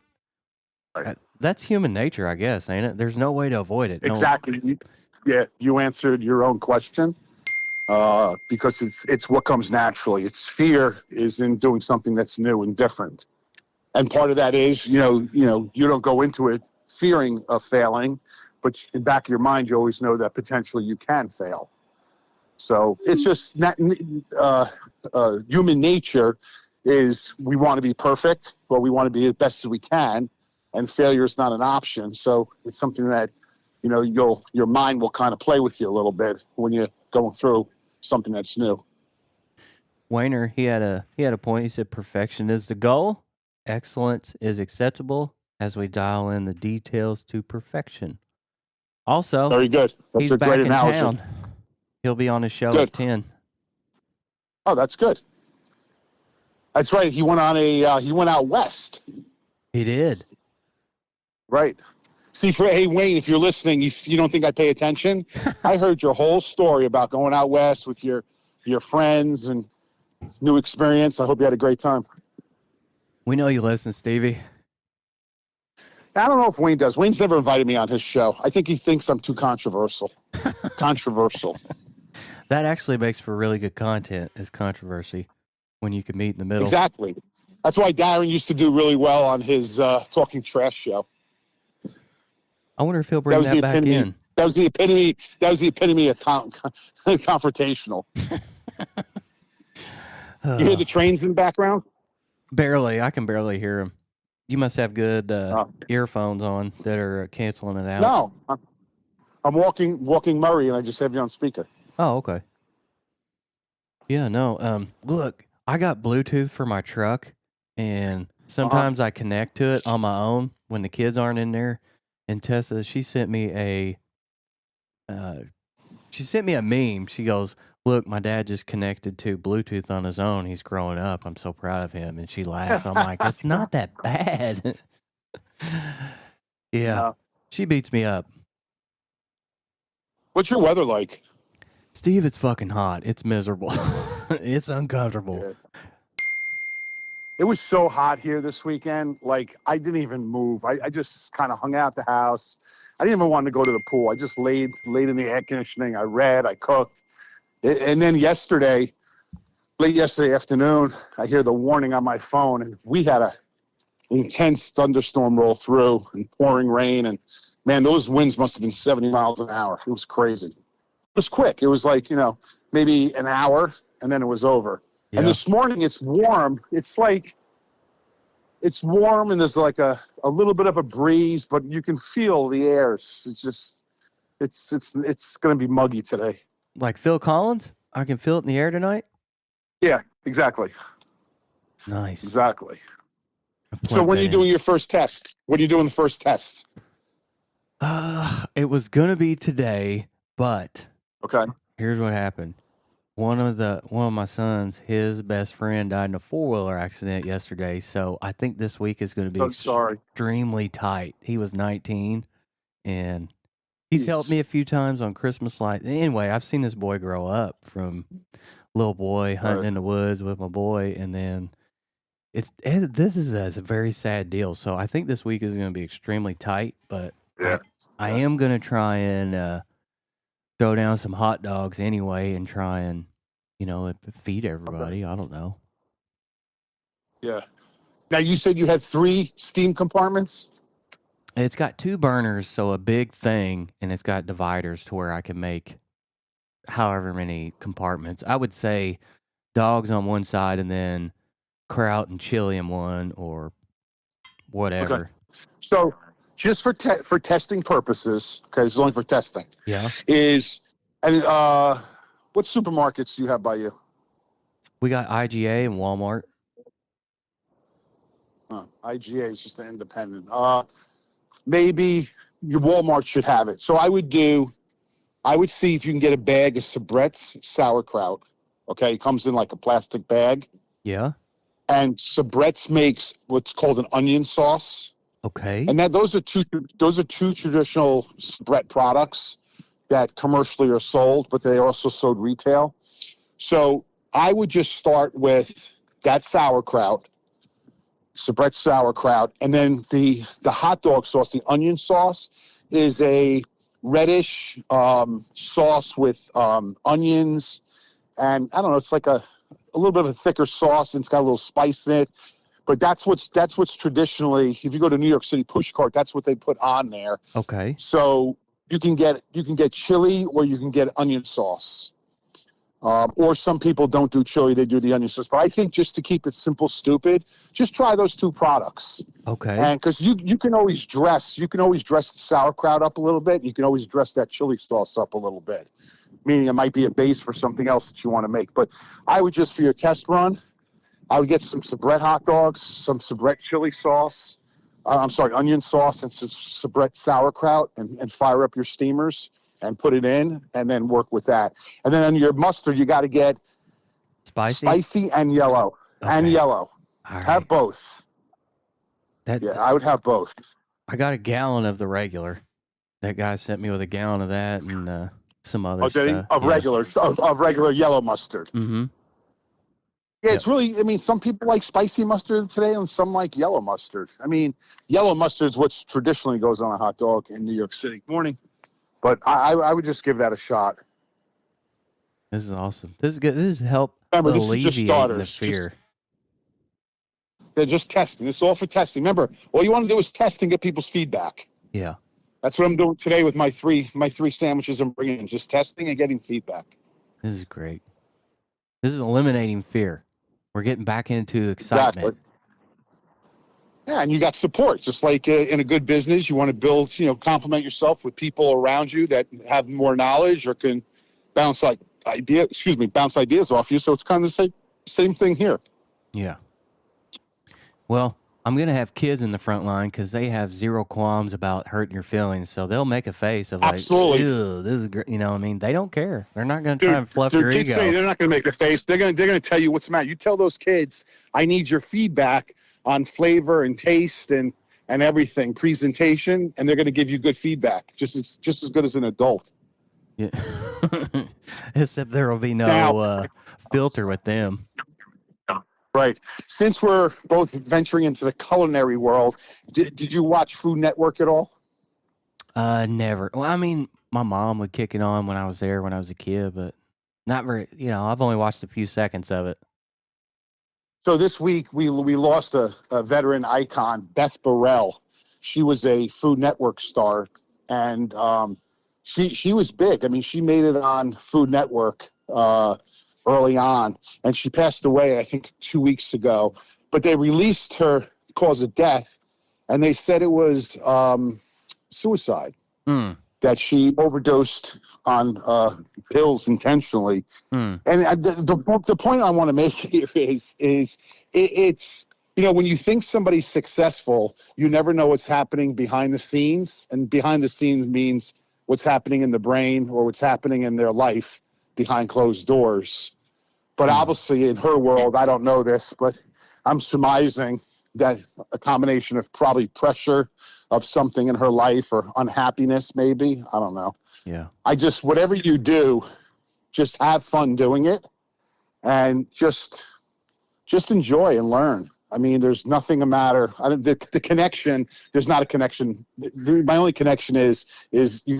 That's human nature, I guess, ain't it? There's no way to avoid it. Exactly. Yeah, you answered your own question because it's what comes naturally. It's fear is in doing something that's new and different. And part of that is, you don't go into it fearing of failing, but in the back of your mind, you always know that potentially you can fail. So it's just human nature is we want to be perfect, but we want to be as best as we can, and failure is not an option. So it's something that, your mind will kind of play with you a little bit when you're going through something that's new. Wayner, he had a point. He said perfection is the goal. Excellence is acceptable as we dial in the details to perfection. Also, very good. That's he's a back great in analogy. town. He'll be on his show at 10. Oh, that's good. That's right. He went out west. He did. Right. See, hey, Wayne, if you're listening, you don't think I pay attention? I heard your whole story about going out west with your friends and new experience. I hope you had a great time. We know you listen, Stevie. I don't know if Wayne does. Wayne's never invited me on his show. I think he thinks I'm too controversial. Controversial. That actually makes for really good content, is controversy, when you can meet in the middle. Exactly. That's why Darren used to do really well on his Talking Trash show. I wonder if he'll bring that back in. That was the epitome of confrontational. You hear the trains in the background? Barely. I can barely hear him. You must have good earphones on that are canceling it out. No. I'm walking Murray, and I just have you on speaker. Oh, okay. Yeah, no. Look, I got Bluetooth for my truck, and sometimes I connect to it on my own when the kids aren't in there. And Tessa, she sent me a meme. She goes, "Look, my dad just connected to Bluetooth on his own. He's growing up. I'm so proud of him." And she laughed. I'm like, "It's not that bad." Yeah, no. She beats me up. What's your weather like? Steve, it's fucking hot. It's miserable. It's uncomfortable. Yeah. It was so hot here this weekend. Like, I didn't even move. I just kind of hung out the house. I didn't even want to go to the pool. I just laid in the air conditioning. I read. I cooked. And then late yesterday afternoon, I hear the warning on my phone, and we had a intense thunderstorm roll through and pouring rain. And, man, those winds must have been 70 miles an hour. It was crazy. It was quick. It was like, maybe an hour, and then it was over. Yeah. And this morning it's warm. It's warm, and there's like a little bit of a breeze, but you can feel the air. It's going to be muggy today. Like Phil Collins? I can feel it in the air tonight? Yeah, exactly. Nice. Exactly. So when are you doing your first test? What are you doing the first test? It was going to be today, but okay. Here's what happened. one of my sons, his best friend died in a 4-wheeler accident yesterday. So I think this week is going to be I'm sorry. extremely tight. He was 19, and he's helped me a few times on Christmas lights. Anyway, I've seen this boy grow up from little boy hunting in the woods with my boy, and then this is a very sad deal. So I think this week is going to be extremely tight, but I am going to try and throw down some hot dogs anyway and try and, feed everybody. I don't know. Yeah. Now, you said you had 3 steam compartments? It's got 2 burners, so a big thing, and it's got dividers to where I can make however many compartments. I would say dogs on one side and then kraut and chili in one, or whatever. Okay. So just for testing purposes, okay, it's only for testing. Yeah. What supermarkets do you have by you? We got IGA and Walmart. IGA is just an independent. Maybe your Walmart should have it. So I would see if you can get a bag of Sabrett's sauerkraut. Okay, it comes in like a plastic bag. Yeah. And Sabrett's makes what's called an onion sauce. Okay. And those are two traditional Sabrett products that commercially are sold, but they are also sold retail. So I would just start with that sauerkraut, Sabrett's sauerkraut, and then the hot dog sauce, the onion sauce, is a reddish sauce with onions, and I don't know, it's like a little bit of a thicker sauce, and it's got a little spice in it. But that's what's traditionally, if you go to New York City push cart, that's what they put on there. Okay. So you can get chili, or you can get onion sauce. Or some people don't do chili, they do the onion sauce. But I think just to keep it simple, stupid, just try those 2 products. Okay. And because you can always dress the sauerkraut up a little bit. You can always dress that chili sauce up a little bit, meaning it might be a base for something else that you want to make. But I would just, for your test run, I would get some Sabrett hot dogs, some Sabrett chili sauce, onion sauce, and some Sabrett sauerkraut, and fire up your steamers and put it in, and then work with that. And then on your mustard, you got to get spicy and yellow. Okay. And yellow. All right. Have both. I would have both. I got a gallon of the regular. That guy sent me with a gallon of that and some other stuff. Of regular yellow mustard. Mm-hmm. Yeah, it's really, I mean, some people like spicy mustard today and some like yellow mustard. I mean, yellow mustard is what traditionally goes on a hot dog in New York City. Morning. But I would just give that a shot. This is awesome. This is good. This is help alleviate the fear. They're just testing. This is all for testing. Remember, all you want to do is test and get people's feedback. Yeah. That's what I'm doing today with my three sandwiches I'm bringing in. Just testing and getting feedback. This is great. This is eliminating fear. We're getting back into excitement. Exactly. Yeah, and you got support. Just like in a good business, you want to build, complement yourself with people around you that have more knowledge or can bounce ideas off you. So it's kind of the same thing here. Yeah. Well, I'm going to have kids in the front line because they have zero qualms about hurting your feelings. So they'll make a face of like, absolutely, ew, this is great. They don't care. They're not going to try and fluff your ego. They're not going to make a face. They're going to tell you what's the matter. You tell those kids, I need your feedback on flavor and taste and everything, presentation, and they're going to give you good feedback, just as good as an adult. Yeah. Except there will be no filter with them. Right. Since we're both venturing into the culinary world, did you watch Food Network at all? Never. Well, I mean, my mom would kick it on when I was there when I was a kid, but not very, I've only watched a few seconds of it. So this week we lost a veteran icon, Beth Burrell. She was a Food Network star, and she was big. I mean, she made it on Food Network early on, and she passed away, I think, 2 weeks ago. But they released her cause of death, and they said it was suicide, that she overdosed on pills intentionally. And the point I want to make here is it's when you think somebody's successful, you never know what's happening behind the scenes, and behind the scenes means what's happening in the brain or what's happening in their life behind closed doors. But obviously in her world, I don't know this, but I'm surmising that a combination of probably pressure of something in her life or unhappiness, maybe. I don't know. Yeah. Whatever you do, just have fun doing it and just enjoy and learn. I mean, there's nothing a matter. The connection, there's not a connection. My only connection is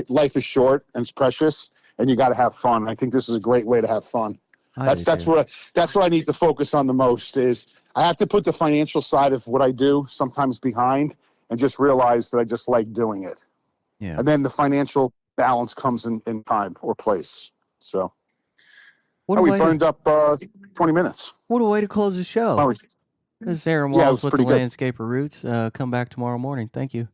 life is short and it's precious and you got to have fun. I think this is a great way to have fun. That's what I need to focus on the most is I have to put the financial side of what I do sometimes behind and just realize that I just like doing it. Yeah. And then the financial balance comes in time or place. So we burned up 20 minutes. What a way to close the show. This is Aaron Walls with the pretty good. Landscaper Roots. Come back tomorrow morning. Thank you.